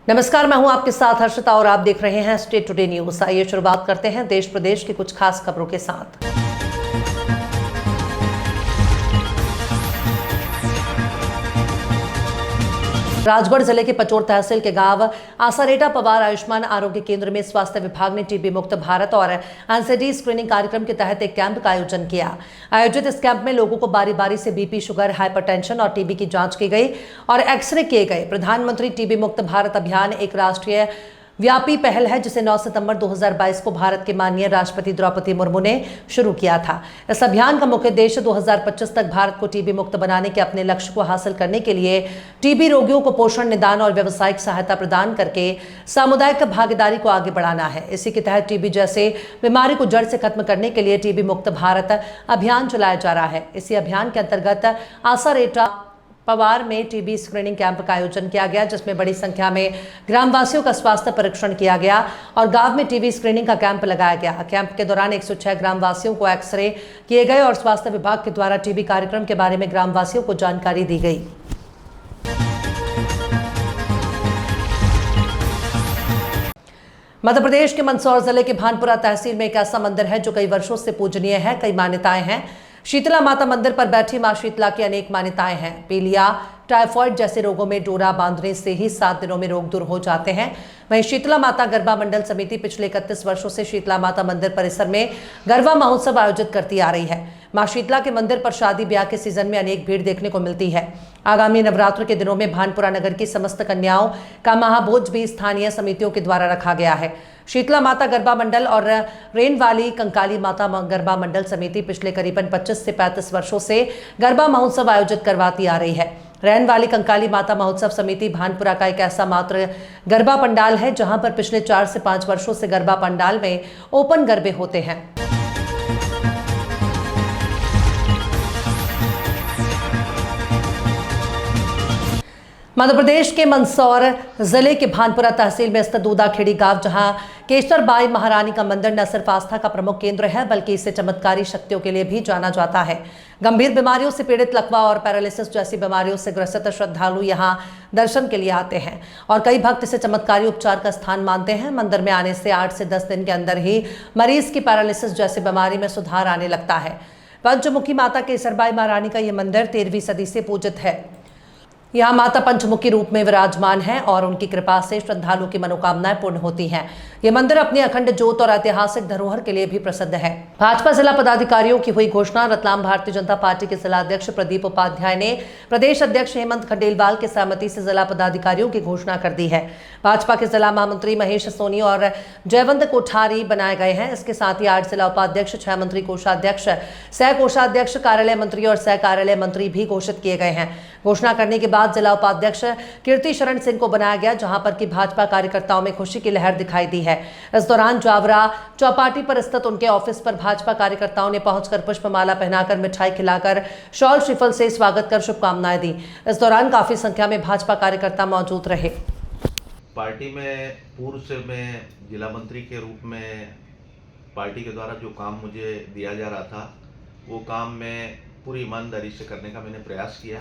नमस्कार, मैं हूं आपके साथ हर्षिता और आप देख रहे हैं स्टेट टुडे न्यूज। आइए शुरुआत करते हैं देश प्रदेश की कुछ खास खबरों के साथ। राजगढ़ जिले के पचोर तहसील के गांव आसारेटा पवार आयुष्मान आरोग्य केंद्र में स्वास्थ्य विभाग ने टीबी मुक्त भारत और एनसीडी स्क्रीनिंग कार्यक्रम के तहत एक कैंप का आयोजन किया। आयोजित इस कैंप में लोगों को बारी बारी से बीपी, शुगर, हाइपरटेंशन और टीबी की जांच की गई और एक्सरे किए गए। प्रधानमंत्री टीबी मुक्त भारत अभियान एक राष्ट्रीय व्यापी पहल है जिसे 9 सितंबर 2022 को भारत के माननीय राष्ट्रपति द्रौपदी मुर्मू ने शुरू किया था। इस अभियान का मुख्य उद्देश्य 2025 तक भारत को टीबी मुक्त बनाने के अपने लक्ष्य को हासिल करने के लिए टीबी रोगियों को पोषण, निदान और व्यावसायिक सहायता प्रदान करके सामुदायिक भागीदारी को आगे बढ़ाना है। इसी के तहत टीबी जैसे बीमारी को जड़ से खत्म करने के लिए टीबी मुक्त भारत अभियान चलाया जा रहा है। इसी अभियान के अंतर्गत आसारेटा पवार में टीबी स्क्रीनिंग कैंप का आयोजन किया गया, जिसमें बड़ी संख्या में ग्रामवासियों का स्वास्थ्य परीक्षण किया गया और गांव में टीबी स्क्रीनिंग का कैंप लगाया गया। कैंप के दौरान 106 ग्रामवासियों को एक्सरे किए गए और स्वास्थ्य विभाग के द्वारा टीबी कार्यक्रम के बारे में ग्रामवासियों को जानकारी दी गई। मध्य प्रदेश के मंदसौर जिले के भानपुरा तहसील में एक ऐसा मंदिर है जो कई वर्षों से पूजनीय है। कई मान्यताएं हैं। शीतला माता मंदिर पर बैठी मां शीतला की अनेक मान्यताएं हैं। पीलिया, टाइफॉइड जैसे रोगों में डोरा बांधने से ही 7 दिनों में रोग दूर हो जाते हैं। वहीं शीतला माता गरबा मंडल समिति पिछले 31 वर्षों से शीतला माता मंदिर परिसर में गरबा महोत्सव आयोजित करती आ रही है। मां शीतला के मंदिर पर शादी ब्याह के सीजन में अनेक भीड़ देखने को मिलती है। आगामी नवरात्र के दिनों में भानपुरा नगर की समस्त कन्याओं का महाभोज भी स्थानीय समितियों के द्वारा रखा गया है। शीतला माता गरबा मंडल और रेन वाली कंकाली माता गरबा मंडल समिति पिछले करीबन 25 से 35 वर्षों से गरबा महोत्सव आयोजित करवाती आ रही है। रैन वाली कंकाली माता महोत्सव समिति भानपुरा का एक ऐसा मात्र गरबा पंडाल है जहां पर पिछले 4 से 5 वर्षों से गरबा पंडाल में ओपन गरबे होते हैं। मध्य प्रदेश के मंदसौर जिले के भानपुरा तहसील में स्थित दूधाखेड़ी गांव, जहां केशर बाई महारानी का मंदिर न सिर्फ आस्था का प्रमुख केंद्र है बल्कि इसे चमत्कारी शक्तियों के लिए भी जाना जाता है। गंभीर बीमारियों से पीड़ित, लकवा और पैरालिसिस जैसी बीमारियों से ग्रसित श्रद्धालु यहां दर्शन के लिए आते हैं और कई भक्त इसे चमत्कारी उपचार का स्थान मानते हैं। मंदिर में आने से 8 से 10 दिन के अंदर ही मरीज की पैरालिसिस जैसी बीमारी में सुधार आने लगता है। पंचमुखी माता केसरबाई महारानी का यह मंदिर 13वीं सदी से पूजित है। यहाँ माता पंचमुखी रूप में विराजमान है और उनकी कृपा से श्रद्धालु की मनोकामनाएं पूर्ण होती हैं। ये मंदिर अपनी अखंड ज्योत और ऐतिहासिक धरोहर के लिए भी प्रसिद्ध है। भाजपा जिला पदाधिकारियों की हुई घोषणा। रतलाम भारतीय जनता पार्टी के जिला अध्यक्ष प्रदीप उपाध्याय ने प्रदेश अध्यक्ष हेमंत खंडेलवाल के सहमति से जिला पदाधिकारियों की घोषणा कर दी है। भाजपा के जिला महामंत्री महेश सोनी और जयवंत कोठारी बनाए गए हैं। इसके साथ ही 8 जिला उपाध्यक्ष, 6 मंत्री कोषाध्यक्ष, सह कोषाध्यक्ष, कार्यालय मंत्री और सह कार्यालय मंत्री भी घोषित किए गए हैं। घोषणा करने के बाद जिला उपाध्यक्ष कीर्ति शरण सिंह को बनाया गया, जहां पर कि भाजपा कार्यकर्ताओं में खुशी की लहर दिखाई दी है। इस दौरान जावरा चौपाटी पर स्थित उनके ऑफिस पर भाजपा कार्यकर्ताओं ने पहुंचकर पुष्पमाला पहनाकर, मिठाई खिलाकर, शॉल श्रीफल से स्वागत कर शुभकामनाएं दी। इस दौरान काफी संख्या में भाजपा कार्यकर्ता मौजूद रहे। पार्टी में पूर्व से मैं जिला मंत्री के रूप में पार्टी के द्वारा जो काम मुझे दिया जा रहा था वो काम मैं पूरी ईमानदारी से करने का मैंने प्रयास किया।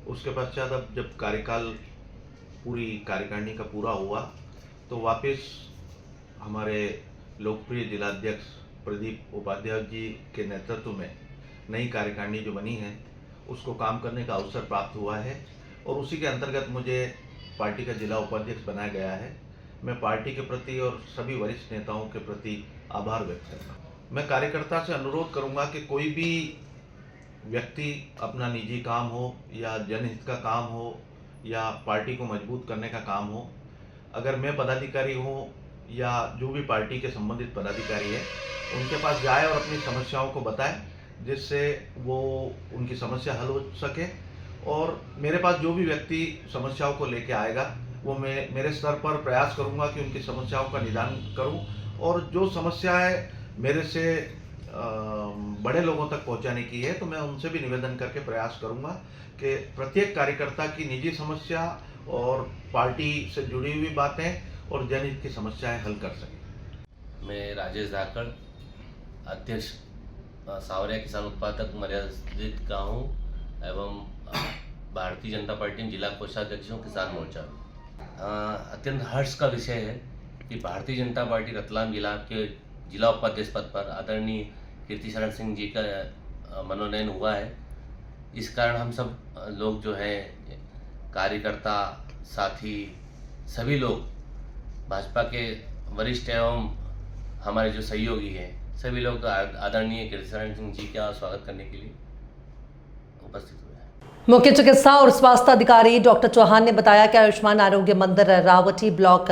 उसके पश्चात अब जब कार्यकाल पूरी कार्यकारिणी का पूरा हुआ तो वापस हमारे लोकप्रिय जिलाध्यक्ष प्रदीप उपाध्याय जी के नेतृत्व में नई कार्यकारिणी जो बनी है उसको काम करने का अवसर प्राप्त हुआ है और उसी के अंतर्गत मुझे पार्टी का जिला उपाध्यक्ष बनाया गया है। मैं पार्टी के प्रति और सभी वरिष्ठ नेताओं के प्रति आभार व्यक्त करता हूँ। मैं कार्यकर्ता से अनुरोध करूँगा कि कोई भी व्यक्ति अपना निजी काम हो या जनहित का काम हो या पार्टी को मजबूत करने का काम हो, अगर मैं पदाधिकारी हूँ या जो भी पार्टी के संबंधित पदाधिकारी है उनके पास जाए और अपनी समस्याओं को बताए जिससे वो उनकी समस्या हल हो सके। और मेरे पास जो भी व्यक्ति समस्याओं को लेके आएगा वो मैं मेरे स्तर पर प्रयास करूँगा कि उनकी समस्याओं का निदान करूँ और जो समस्याएं मेरे से बड़े लोगों तक पहुंचाने की है तो मैं उनसे भी निवेदन करके प्रयास करूंगा कि प्रत्येक कार्यकर्ता की निजी समस्या और पार्टी से जुड़ी हुई बातें और जनहित की समस्याएं हल कर सकें। मैं राजेश धाकड़, अध्यक्ष सावरिया किसान उत्पादक मर्यादित का हूँ एवं भारतीय जनता पार्टी जिला कोषाध्यक्ष हूँ किसान मोर्चा। अत्यंत हर्ष का विषय है कि भारतीय जनता पार्टी रतलाम जिला के जिला उपाध्यक्ष पद पर आदरणीय कीर्तिशरण सिंह जी का मनोनयन हुआ है। इस कारण हम सब लोग जो हैं कार्यकर्ता साथी सभी लोग भाजपा के वरिष्ठ एवं हमारे जो सहयोगी हैं सभी लोग आदरणीय कीर्तिशरण सिंह जी का स्वागत करने के लिए उपस्थित हुए हैं। मुख्य चिकित्सा और स्वास्थ्य अधिकारी डॉक्टर चौहान ने बताया कि आयुष्मान आरोग्य मंदिर रावटी ब्लॉक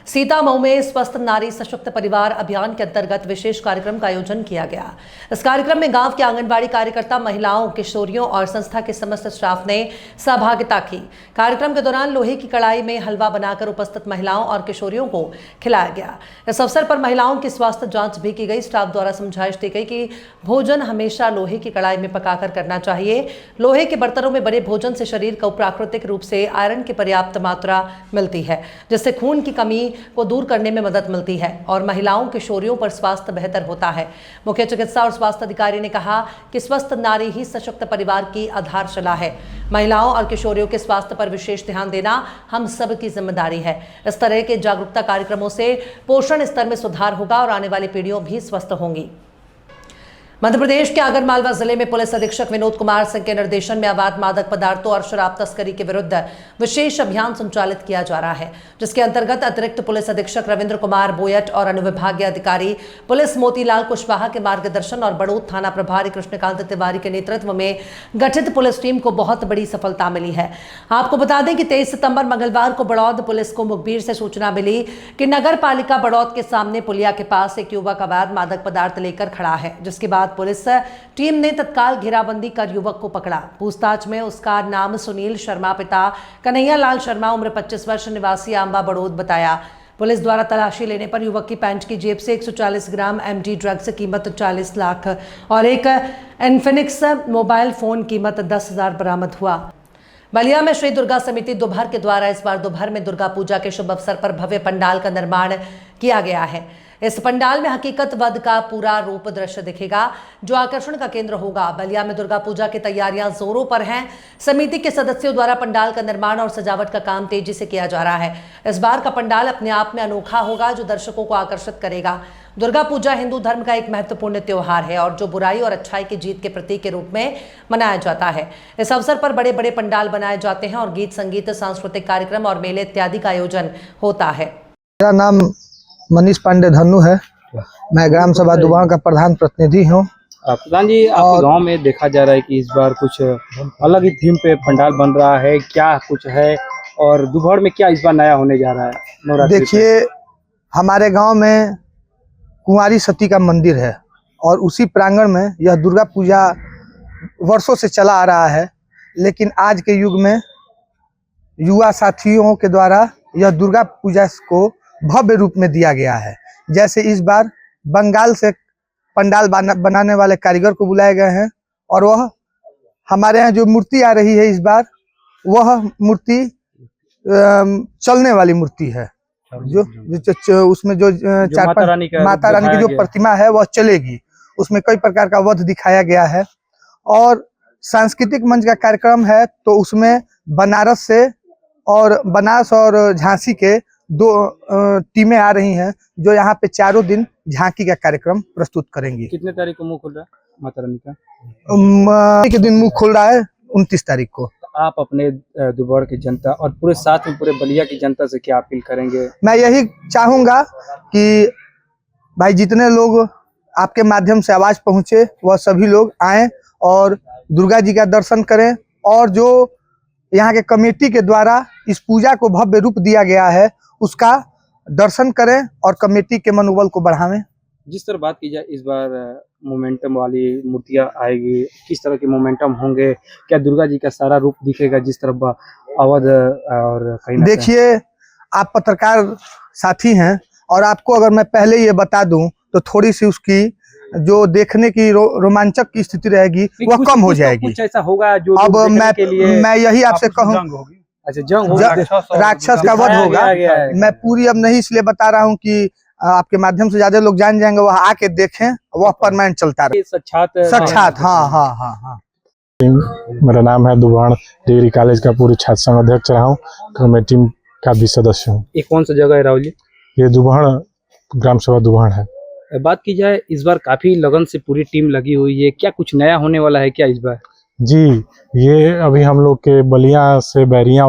सीतामऊ में स्वस्थ नारी सशक्त परिवार अभियान के अंतर्गत विशेष कार्यक्रम का आयोजन किया गया। इस कार्यक्रम में गांव के आंगनबाड़ी कार्यकर्ता, महिलाओं, किशोरियों और संस्था के समस्त स्टाफ ने सहभागिता की। कार्यक्रम के दौरान लोहे की कढ़ाई में हलवा बनाकर उपस्थित महिलाओं और किशोरियों को खिलाया गया। इस अवसर पर महिलाओं की स्वास्थ्य जांच भी की गई। स्टाफ द्वारा समझाइश दी गई कि भोजन हमेशा लोहे की कढ़ाई में पकाकर करना चाहिए। लोहे के बर्तनों में बने भोजन से शरीर को प्राकृतिक रूप से आयरन की पर्याप्त मात्रा मिलती है, जिससे खून की कमी को दूर करने में मदद मिलती है और महिलाओं, किशोरियों पर स्वास्थ्य बेहतर होता है। मुख्य चिकित्सा और स्वास्थ्य अधिकारी ने कहा कि स्वस्थ नारी ही सशक्त परिवार की आधारशिला है। महिलाओं और किशोरियों के स्वास्थ्य पर विशेष ध्यान देना हम सब की जिम्मेदारी है। इस तरह के जागरूकता कार्यक्रमों से पोषण स्तर में सुधार होगा और आने वाली पीढ़ियों भी स्वस्थ होंगी। मध्य प्रदेश के आगरमालवा जिले में पुलिस अधीक्षक विनोद कुमार सिंह के निर्देशन में अवैध मादक पदार्थों और शराब तस्करी के विरुद्ध विशेष अभियान संचालित किया जा रहा है, जिसके अंतर्गत अतिरिक्त पुलिस अधीक्षक रविंद्र कुमार बोयट और अनुविभागीय अधिकारी पुलिस मोतीलाल कुशवाहा के मार्गदर्शन और बड़ौद थाना प्रभारी कृष्णकांत तिवारी के नेतृत्व में गठित पुलिस टीम को बहुत बड़ी सफलता मिली है। आपको बता दें कि 23 सितंबर मंगलवार को बड़ौद पुलिस को मुखबिर से सूचना मिली कि नगर पालिका बड़ौद के सामने पुलिया के पास एक युवक अवैध मादक पदार्थ लेकर खड़ा है, जिसके बाद पुलिस टीम ने तत्काल घेराबंदी कर युवक को पकड़ा। पूछताछ में उसका नाम सुनील शर्मा, पिता कन्हैया लाल शर्मा, उम्र 25 वर्ष, निवासी आंबा बड़ौद बताया। पुलिस द्वारा तलाशी लेने पर युवक की पैंट की जेब से 140 ग्राम एमडी ड्रग्स कीमत 40 लाख और एक इन्फिनिक्स मोबाइल फोन कीमत 10,000 बरामद हुआ। बलिया में श्री दुर्गा समिति दोपहर के द्वारा इस बार दोपहर में दुर्गा पूजा के शुभ अवसर पर भव्य पंडाल का निर्माण किया गया है। इस पंडाल में हकीकतवद का पूरा रूप दृश्य दिखेगा, जो आकर्षण का केंद्र होगा। बलिया में दुर्गा पूजा की तैयारियां जोरों पर हैं। समिति के सदस्यों द्वारा पंडाल का निर्माण और सजावट का काम तेजी से किया जा रहा है। इस बार का पंडाल अपने आप में अनोखा होगा, जो दर्शकों को आकर्षित करेगा। दुर्गा पूजा हिंदू धर्म का एक महत्वपूर्ण त्योहार है और जो बुराई और अच्छाई की जीत के प्रतीक के रूप में मनाया जाता है। इस अवसर पर बड़े बड़े पंडाल बनाए जाते हैं और गीत, संगीत, सांस्कृतिक कार्यक्रम और मेले इत्यादि का आयोजन होता है। मेरा नाम मनीष पांडे धन्नू है। मैं ग्राम सभा दुबाण का प्रधान प्रतिनिधि हूँ। प्रधान जी, आपके गांव में देखा जा रहा है कि इस बार कुछ अलग ही थीम पे पंडाल बन रहा है, क्या कुछ है और दुबाण में क्या इस बार नया होने जा रहा है नवरात्रि? देखिए, हमारे गांव में कुंवारी सती का मंदिर है और उसी प्रांगण में यह दुर्गा पूजा वर्षों से चला आ रहा है, लेकिन आज के युग में युवा साथियों के द्वारा यह दुर्गा पूजा को भव्य रूप में दिया गया है। जैसे इस बार बंगाल से पंडाल बनाने वाले कारीगर को बुलाए गए हैं और वह हमारे यहाँ जो मूर्ति आ रही है इस बार, वह मूर्ति चलने वाली मूर्ति है। जो उसमें जो माता रानी की जो प्रतिमा है वह चलेगी। उसमें कई प्रकार का वध दिखाया गया है और सांस्कृतिक मंच का कार्यक्रम है, तो उसमें बनारस और झांसी के 2 टीमें आ रही हैं, जो यहाँ पे चारों दिन झांकी का कार्यक्रम प्रस्तुत करेंगी। कितने तारीख को मुंह खुल रहा है माता रानी का? के दिन मुंह खुल रहा है 29 तारीख को। आप अपने दुबाड़ की जनता और पूरे साथ में पूरे बलिया की जनता से क्या अपील करेंगे? मैं यही चाहूंगा कि भाई जितने लोग आपके माध्यम से आवाज पहुंचे, वह सभी लोग आएं और दुर्गा जी का दर्शन करें और जो यहाँ के कमेटी के द्वारा इस पूजा को भव्य रूप दिया गया है उसका दर्शन करें और कमेटी के मनोबल को बढ़ावें। जिस तरह बात की जाए, इस बार मोमेंटम वाली मूर्तियां आएगी, किस तरह के मोमेंटम होंगे? क्या दुर्गा जी का सारा रूप दिखेगा जिस तरह अवध और कहीं? देखिए, आप पत्रकार साथी हैं और आपको अगर मैं पहले ये बता दूं तो थोड़ी सी उसकी जो देखने की रोमांचक की स्थिति रहेगी वह कम हो जाएगी। कुछ ऐसा होगा जो अब मैं यही आपसे कहूँ, अच्छा जंग होगा, राक्षस का वध होगा। मैं पूरी अब नहीं इसलिए बता रहा हूँ कि आपके माध्यम से ज्यादा लोग जान जाएंगे, वह आके देखें, वह परमानेंट चलता रहे। साक्षात हाँ। मेरा नाम है दुबाण डिग्री कॉलेज का पूरी छात्र संघ अध्यक्ष रहा हूँ। कमेटी का भी सदस्य हूँ। ये कौन सा जगह है राहुल जी? ये दुबहण ग्राम सभा दुबहण है। बात की जाए इस बार काफी लगन से पूरी टीम लगी हुई है, क्या कुछ नया होने वाला है क्या इस बार? जी, ये अभी हम लोग के बलिया से बैरिया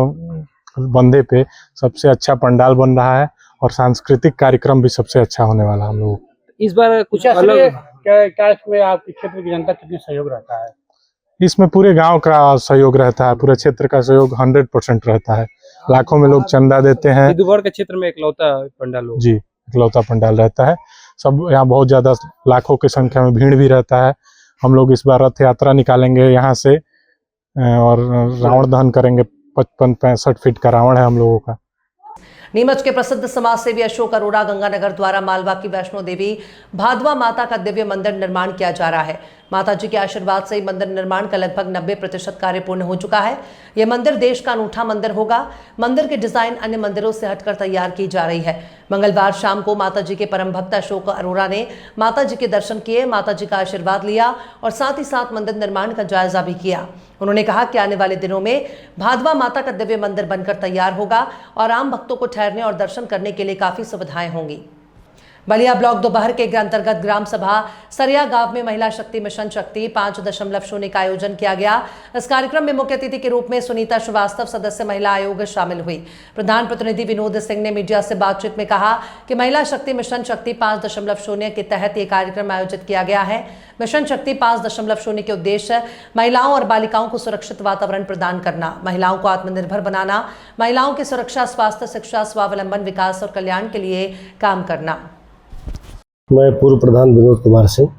बंदे पे सबसे अच्छा पंडाल बन रहा है और सांस्कृतिक कार्यक्रम भी सबसे अच्छा होने वाला है हम लोग। इस बार कुछ अलग क्या इसमें आपके क्षेत्र की जनता कितनी सहयोग रहता है? इसमें पूरे गांव का सहयोग रहता है, पूरे क्षेत्र का सहयोग 100% रहता है। लाखों में लोग चंदा देते हैं। दुबहर के क्षेत्र में इकलौता पंडाल हो। जी, इकलौता पंडाल रहता है। सब यहाँ बहुत ज्यादा लाखों की संख्या में भीड़ भी रहता है। हम लोग इस बार रथ यात्रा निकालेंगे यहाँ से और रावण दहन करेंगे। 55-65 फीट का रावण है हम लोगों का। नीमच के प्रसिद्ध समाज सेवी अशोक अरोड़ा गंगानगर द्वारा मालवा की वैष्णो देवी भादवा माता का दिव्य मंदिर निर्माण किया जा रहा है। माता जी के आशीर्वाद से मंदिर निर्माण का लगभग 90% कार्य पूर्ण हो चुका है। यह मंदिर देश का अनूठा मंदिर होगा। मंदिर की डिजाइन अन्य मंदिरों से हटकर तैयार की जा रही है। मंगलवार शाम को माता जी के परम भक्त अशोक अरोड़ा ने माता जी के दर्शन किए, माता जी का आशीर्वाद लिया और साथ ही साथ मंदिर निर्माण का जायजा भी किया। उन्होंने कहा कि आने वाले दिनों में भादवा माता का दिव्य मंदिर बनकर तैयार होगा और आम भक्तों को ठहरने और दर्शन करने के लिए काफी सुविधाएं होंगी। बलिया ब्लॉक दोपहर के अंतर्गत ग्राम सभा सरिया गांव में महिला शक्ति मिशन शक्ति 5.0 का आयोजन किया गया। इस कार्यक्रम में मुख्य अतिथि के रूप में सुनीता श्रीवास्तव सदस्य महिला आयोग शामिल हुई। प्रधान प्रतिनिधि विनोद सिंह ने मीडिया से बातचीत में कहा कि महिला शक्ति मिशन शक्ति 5.0 के तहत ये कार्यक्रम आयोजित किया गया है। मिशन शक्ति 5.0 के उद्देश्य महिलाओं और बालिकाओं को सुरक्षित वातावरण प्रदान करना, महिलाओं को आत्मनिर्भर बनाना, महिलाओं की सुरक्षा, स्वास्थ्य, शिक्षा, स्वावलंबन, विकास और कल्याण के लिए काम करना। मैं पूर्व प्रधान विनोद कुमार सिंह,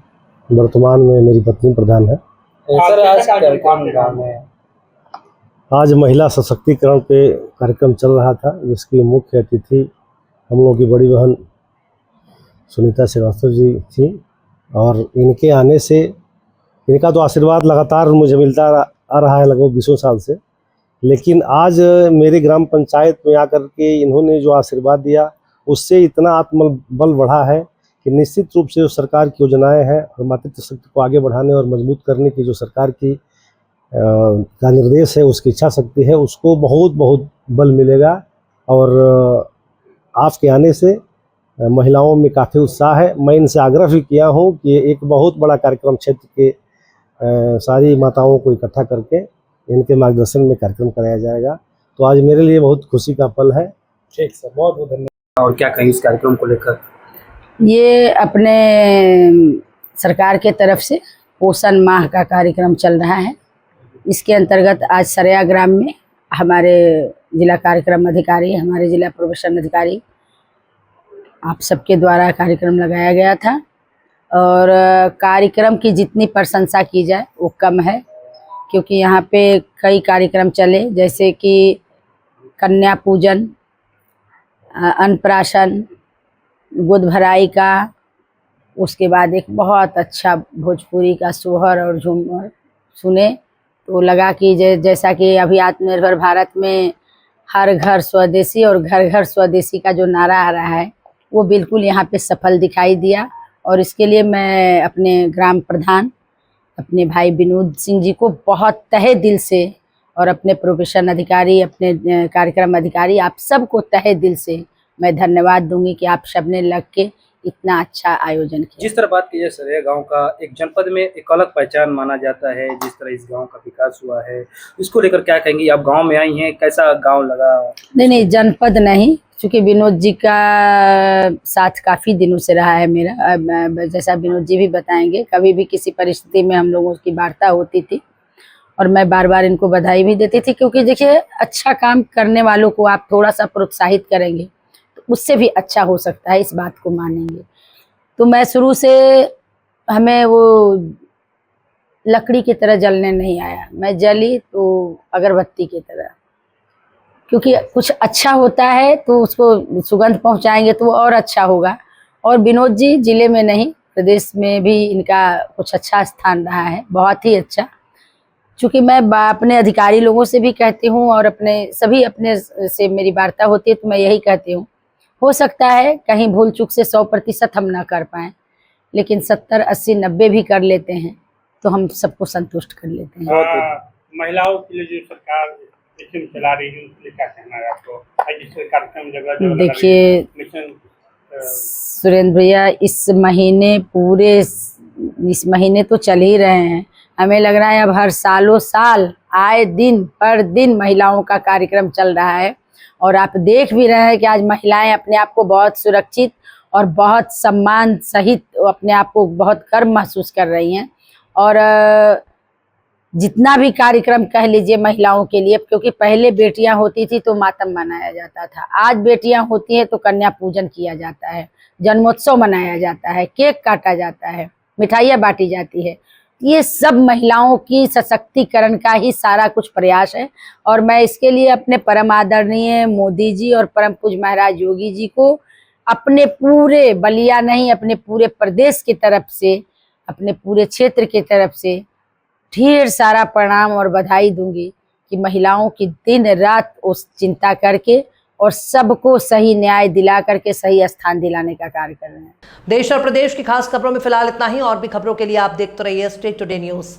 वर्तमान में मेरी पत्नी प्रधान है। सर आज कार्यक्रम गांव में आज महिला सशक्तिकरण पे कार्यक्रम चल रहा था, जिसकी मुख्य अतिथि हम लोग की बड़ी बहन सुनीता श्रीवास्तव जी थी और इनके आने से इनका तो आशीर्वाद लगातार मुझे मिलता आ रहा है लगभग 20 साल से, लेकिन आज मेरे ग्राम पंचायत में आकर के इन्होंने जो आशीर्वाद दिया उससे इतना आत्मबल बढ़ा है कि निश्चित रूप से जो सरकार की योजनाएं हैं और मातृत्व शक्ति को आगे बढ़ाने और मजबूत करने की जो सरकार की का निर्देश है, उसकी इच्छा शक्ति है, उसको बहुत बहुत बल मिलेगा। और आपके आने से महिलाओं में काफ़ी उत्साह है। मैं इनसे आग्रह भी किया हूं कि एक बहुत बड़ा कार्यक्रम क्षेत्र के सारी माताओं को इकट्ठा करके इनके मार्गदर्शन में कार्यक्रम कराया जाएगा। तो आज मेरे लिए बहुत खुशी का पल है। ठीक सर, बहुत बहुत धन्यवाद। और क्या कहें इस कार्यक्रम को लेकर? ये अपने सरकार के तरफ से पोषण माह का कार्यक्रम चल रहा है। इसके अंतर्गत आज सरिया ग्राम में हमारे जिला कार्यक्रम अधिकारी, हमारे जिला प्रोबेशन अधिकारी आप सबके द्वारा कार्यक्रम लगाया गया था और कार्यक्रम की जितनी प्रशंसा की जाए वो कम है, क्योंकि यहाँ पे कई कार्यक्रम चले, जैसे कि कन्या पूजन, अन्नप्राशन, गोद भराई का, उसके बाद एक बहुत अच्छा भोजपुरी का सोहर और झूमर सुने तो लगा कि जैसा कि अभी आत्मनिर्भर भारत में हर घर स्वदेशी और घर घर स्वदेशी का जो नारा आ रहा है वो बिल्कुल यहाँ पे सफल दिखाई दिया। और इसके लिए मैं अपने ग्राम प्रधान, अपने भाई विनोद सिंह जी को बहुत तहे दिल से और अपने प्रोबेशन अधिकारी, अपने कार्यक्रम अधिकारी, आप सबको तहे दिल से मैं धन्यवाद दूंगी कि आप सबने लग के इतना अच्छा आयोजन किया। जिस तरह बात की जाए सरिया गांव का एक जनपद में एक अलग पहचान माना जाता है, जिस तरह इस गांव का विकास हुआ है, इसको लेकर क्या कहेंगी? आप गांव में आई हैं, कैसा गांव लगा? नहीं, जनपद नहीं, क्योंकि विनोद जी का साथ काफ़ी दिनों से रहा है मेरा। जैसा विनोद जी भी बताएंगे, कभी भी किसी परिस्थिति में हम लोगों की वार्ता होती थी और मैं बार बार इनको बधाई भी देती थी, क्योंकि देखिए अच्छा काम करने वालों को आप थोड़ा सा प्रोत्साहित करेंगे तो उससे भी अच्छा हो सकता है, इस बात को मानेंगे। तो मैं शुरू से, हमें वो लकड़ी की तरह जलने नहीं आया, मैं जली तो अगरबत्ती की तरह, क्योंकि कुछ अच्छा होता है तो उसको सुगंध पहुंचाएंगे तो वो और अच्छा होगा। और विनोद जी जिले में नहीं, प्रदेश में भी इनका कुछ अच्छा स्थान रहा है, बहुत ही अच्छा। चूँकि मैं अपने अधिकारी लोगों से भी कहती हूँ और अपने सभी अपने से मेरी वार्ता होती है तो मैं यही कहती हूँ, हो सकता है कहीं भूल चूक से 100% हम ना कर पाएँ, लेकिन 70, 80, 90 भी कर लेते हैं तो हम सबको संतुष्ट कर लेते हैं। महिलाओं के लिए जो सरकार मिशन चला रही है, उसके लिए क्या कहना है आपको? आज जिस कार्यक्रम जगह जगह लगा देखिए रही है, मिशन सुरेंद्र भैया, इस महीने तो चल ही रहे हैं। हमें लग रहा है अब हर सालों साल आए दिन पर दिन महिलाओं का कार्यक्रम चल रहा है, और आप देख भी रहे हैं कि आज महिलाएं अपने आप को बहुत सुरक्षित और बहुत सम्मान सहित अपने आप को बहुत गर्व महसूस कर रही हैं। और जितना भी कार्यक्रम कह लीजिए महिलाओं के लिए, क्योंकि पहले बेटियां होती थी तो मातम मनाया जाता था, आज बेटियां होती हैं तो कन्या पूजन किया जाता है, जन्मोत्सव मनाया जाता है, केक काटा जाता है, मिठाइयाँ बांटी जाती है। ये सब महिलाओं की सशक्तिकरण का ही सारा कुछ प्रयास है, और मैं इसके लिए अपने परम आदरणीय मोदी जी और परम पूज्य महाराज योगी जी को अपने पूरे बलिया नहीं, अपने पूरे प्रदेश की तरफ से, अपने पूरे क्षेत्र की तरफ से ढेर सारा प्रणाम और बधाई दूंगी कि महिलाओं की दिन रात उस चिंता करके और सबको सही न्याय दिला करके सही स्थान दिलाने का कार्य कर रहे हैं। देश और प्रदेश की खास खबरों में फिलहाल इतना ही। और भी खबरों के लिए आप देखते रहिए स्टेट टुडे न्यूज़।